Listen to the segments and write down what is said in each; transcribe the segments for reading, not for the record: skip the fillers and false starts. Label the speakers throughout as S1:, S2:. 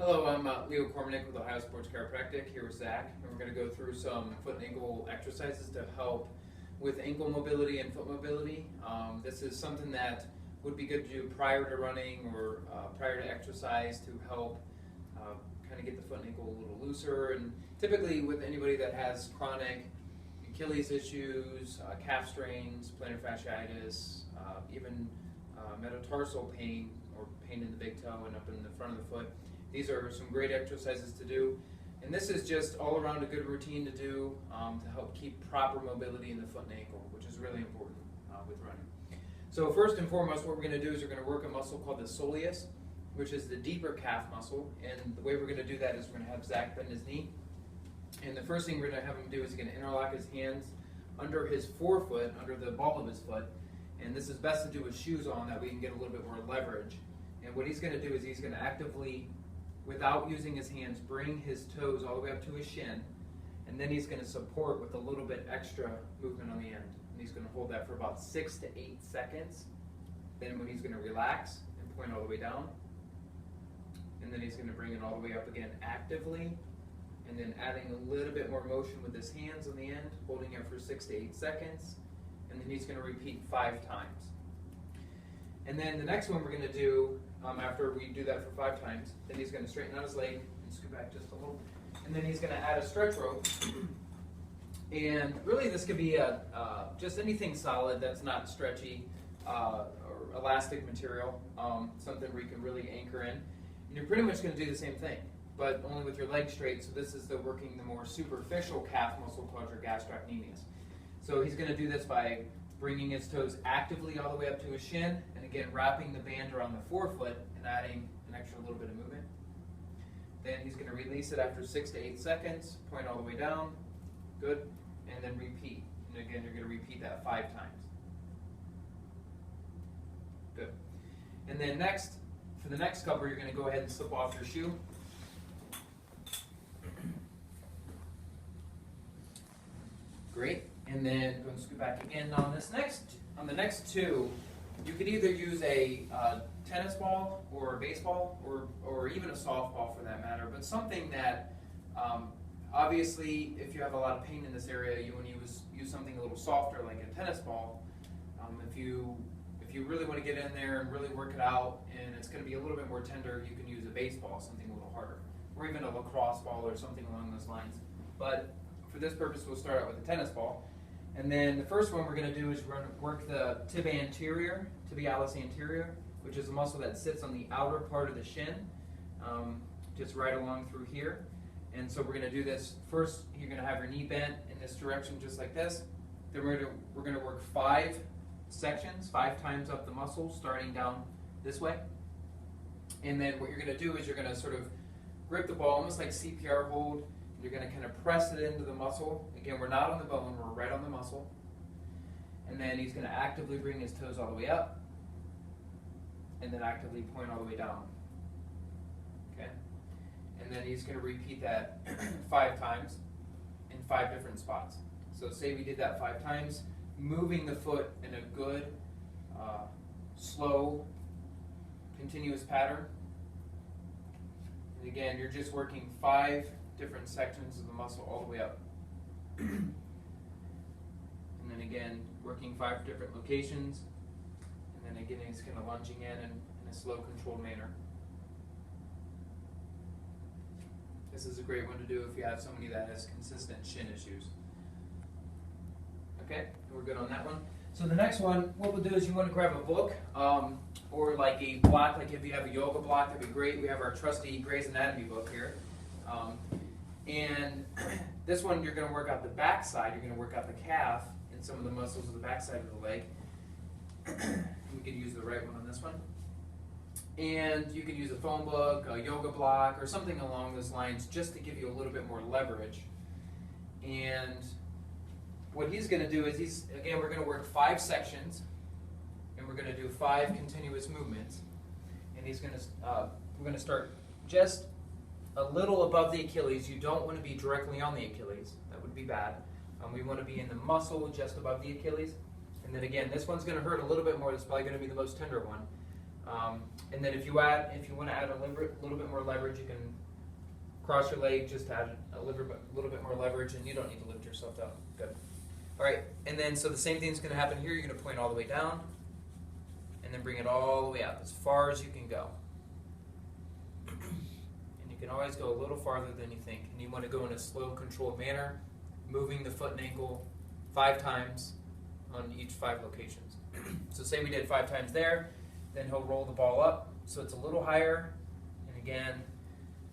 S1: Hello, I'm Kormanik with Ohio Sports Chiropractic, here with Zach, and we're going to go through some foot and ankle exercises to help with ankle mobility and foot mobility. This is something that would be good to do prior to running or prior to exercise to help kind of get the foot and ankle a little looser. And typically with anybody that has chronic Achilles issues, calf strains, plantar fasciitis, even metatarsal pain or pain in the big toe and up in the front of the foot, these are some great exercises to do, and this is just all around a good routine to do to help keep proper mobility in the foot and ankle, which is really important with running. So first and foremost, what we're going to do is we're going to work a muscle called the Soleus, which is the deeper calf muscle, and the way we're going to do that is we're going to have Zach bend his knee, and the first thing we're going to have him do is he's going to interlock his hands under his forefoot, under the ball of his foot, and this is best to do with shoes on, that we can get a little bit more leverage. And what he's going to do is he's going to actively, without using his hands, bring his toes all the way up to his shin, and then he's going to support with a little bit extra movement on the end. And he's going to hold that for about 6 to 8 seconds. Then when he's going to relax and point all the way down, and then he's going to bring it all the way up again actively, and then adding a little bit more motion with his hands on the end, holding it for 6 to 8 seconds, and then he's going to repeat 5 times. And then the next one we're going to do, after we do that for 5 times, then he's going to straighten out his leg and scoot back just a little. And then he's going to add a stretch rope. And really this could be just anything solid that's not stretchy or elastic material, something where you can really anchor in. And you're pretty much going to do the same thing, but only with your legs straight. So this is working the more superficial calf muscle called your gastrocnemius. So he's going to do this by bringing his toes actively all the way up to his shin, and again wrapping the band around the forefoot and adding an extra little bit of movement. Then he's going to release it after 6 to 8 seconds, point all the way down, good, and then repeat. And again, you're going to repeat that 5 times. Good. And then next, for the next couple, you're going to go ahead and slip off your shoe. Great. And then go and scoot back again. Now on the next 2, you could either use a tennis ball or a baseball or even a softball for that matter, but something that obviously if you have a lot of pain in this area, you want to use something a little softer like a tennis ball. If you really want to get in there and really work it out and it's going to be a little bit more tender, you can use a baseball, something a little harder, or even a lacrosse ball or something along those lines. But for this purpose, we'll start out with a tennis ball. And then the first one we're going to do is we're going to work the tibialis anterior, which is a muscle that sits on the outer part of the shin, just right along through here. And so we're going to do this. First, you're going to have your knee bent in this direction just like this. Then we're going to work 5 sections, 5 times up the muscle, starting down this way. And then what you're going to do is you're going to sort of grip the ball, almost like CPR hold. You're going to kind of press it into the muscle. Again, we're not on the bone, we're right on the muscle. And then he's going to actively bring his toes all the way up, and then actively point all the way down. Okay? And then he's going to repeat that 5 times in 5 different spots. So say we did that 5 times, moving the foot in a good, slow, continuous pattern. And again, you're just working 5 different sections of the muscle all the way up. And then again, working 5 different locations. And then again, he's kind of lunging in a slow, controlled manner. This is a great one to do if you have somebody that has consistent shin issues. Okay, we're good on that one. So the next one, what we'll do is you want to grab a book or like a block, like if you have a yoga block, that'd be great. We have our trusty Gray's Anatomy book here. And this one, you're going to work out the back side. You're going to work out the calf and some of the muscles of the back side of the leg. We could use the right one on this one. And you can use a phone book, a yoga block, or something along those lines just to give you a little bit more leverage. And what he's going to do is again, we're going to work 5 sections, and we're going to do 5 continuous movements. And we're going to start just a little above the Achilles. You don't want to be directly on the Achilles. That would be bad. We want to be in the muscle just above the Achilles. And then again, this one's going to hurt a little bit more. This is probably going to be the most tender one. And then if you want to add a little bit more leverage, you can cross your leg just to add a little bit more leverage, and you don't need to lift yourself up. Good. All right, and then so the same thing's going to happen here. You're going to point all the way down, and then bring it all the way up as far as you can go. And you can always go a little farther than you think. And you want to go in a slow, controlled manner, moving the foot and ankle 5 times on each 5 locations. So say we did 5 times there, then he'll roll the ball up so it's a little higher. And again,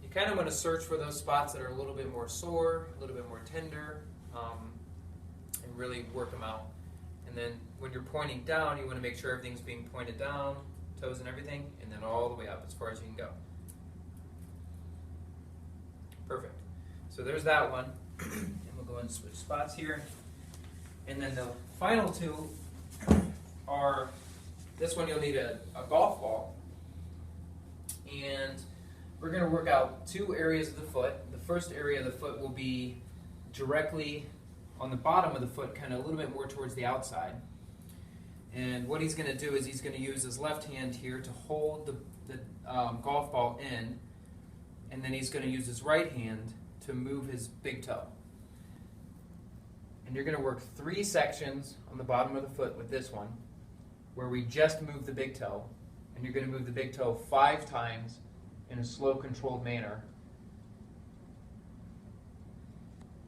S1: you kind of want to search for those spots that are a little bit more sore, a little bit more tender, and really work them out. And then when you're pointing down, you want to make sure everything's being pointed down, toes and everything, and then all the way up as far as you can go. Perfect. So there's that one. And we'll go and switch spots here. And then the final 2 are, this one you'll need a golf ball. And we're going to work out 2 areas of the foot. The first area of the foot will be directly on the bottom of the foot, kind of a little bit more towards the outside. And what he's going to do is he's going to use his left hand here to hold the golf ball in, and then he's going to use his right hand to move his big toe. And you're going to work 3 sections on the bottom of the foot with this one, where we just move the big toe, and you're going to move the big toe 5 times in a slow, controlled manner.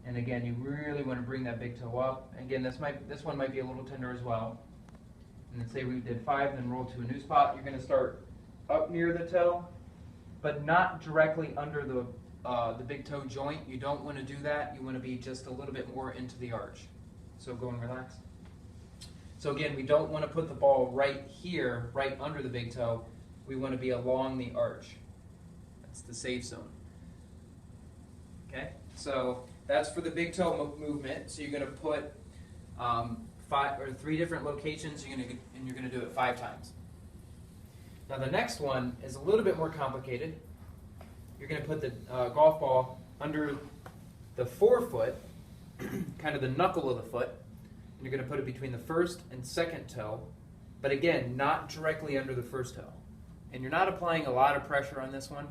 S1: And again, you really want to bring that big toe up. Again, this one might be a little tender as well. And then say we did 5, then roll to a new spot. You're going to start up near the toe, but not directly under the big toe joint. You don't want to do that. You want to be just a little bit more into the arch. So go and relax. So again, we don't want to put the ball right here, right under the big toe. We want to be along the arch. That's the safe zone. Okay, so that's for the big toe movement. So you're going to put 3 different locations, and you're going to do it 5 times. Now the next one is a little bit more complicated. You're going to put the golf ball under the forefoot, kind of the knuckle of the foot, and you're going to put it between the first and second toe, but again, not directly under the first toe. And you're not applying a lot of pressure on this one,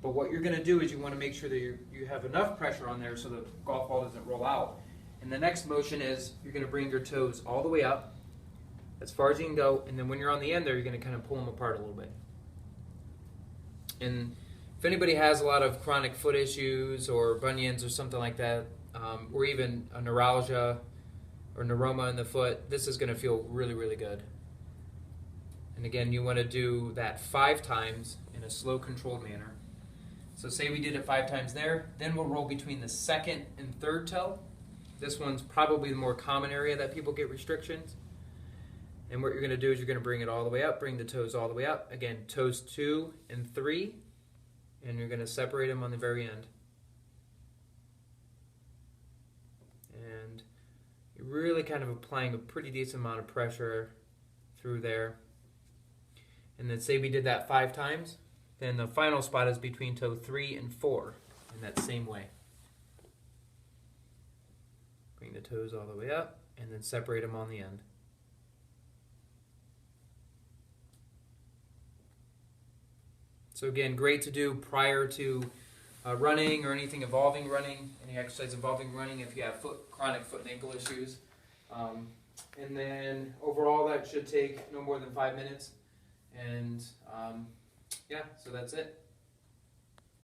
S1: but what you're going to do is you want to make sure that you have enough pressure on there so the golf ball doesn't roll out. And the next motion is you're going to bring your toes all the way up, as far as you can go, and then when you're on the end there, you're going to kind of pull them apart a little bit. And if anybody has a lot of chronic foot issues or bunions or something like that, or even a neuralgia or neuroma in the foot, this is going to feel really, really good. And again, you want to do that 5 times in a slow, controlled manner. So say we did it 5 times there, then we'll roll between the second and third toe. This one's probably the more common area that people get restrictions. And what you're going to do is you're going to bring it all the way up, bring the toes all the way up. Again, toes 2 and 3, and you're going to separate them on the very end. And you're really kind of applying a pretty decent amount of pressure through there. And then say we did that 5 times, then the final spot is between toe 3 and 4 in that same way. Bring the toes all the way up, and then separate them on the end. So again, great to do prior to running or anything involving running, any exercise involving running if you have chronic foot and ankle issues. And then overall that should take no more than 5 minutes. And yeah, so that's it.